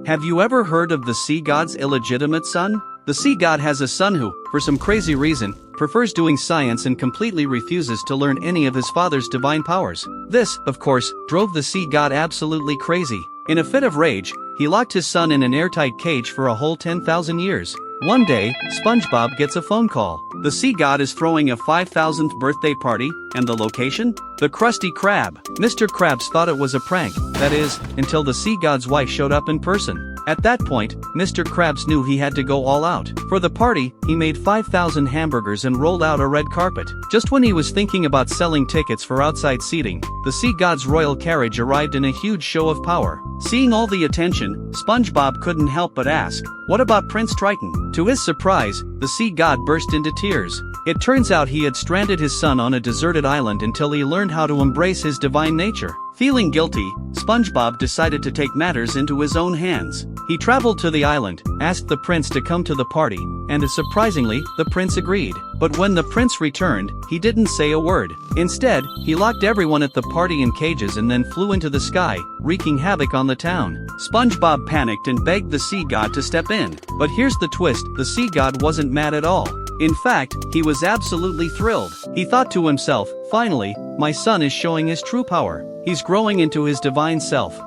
Have you ever heard of the sea god's illegitimate son? The sea god has a son who, for some crazy reason, prefers doing science and completely refuses to learn any of his father's divine powers. This, of course, drove the sea god absolutely crazy. In a fit of rage, he locked his son in an airtight cage for a whole 10,000 years. One day, SpongeBob gets a phone call. The sea god is throwing a 5,000th birthday party, and the location? The Krusty Krab. Mr. Krabs thought it was a prank, that is, until the sea god's wife showed up in person. At that point, Mr. Krabs knew he had to go all out. For the party, he made 5,000 hamburgers and rolled out a red carpet. Just when he was thinking about selling tickets for outside seating, the sea god's royal carriage arrived in a huge show of power. Seeing all the attention, SpongeBob couldn't help but ask, "What about Prince Triton?" To his surprise, the sea god burst into tears. It turns out he had stranded his son on a deserted island until he learned how to embrace his divine nature. Feeling guilty, SpongeBob decided to take matters into his own hands. He traveled to the island, asked the prince to come to the party, and surprisingly, the prince agreed. But when the prince returned, he didn't say a word. Instead, he locked everyone at the party in cages and then flew into the sky, wreaking havoc on the town. SpongeBob panicked and begged the sea god to step in. But here's the twist, the sea god wasn't mad at all. In fact, he was absolutely thrilled. He thought to himself, "Finally, my son is showing his true power. He's growing into his divine self."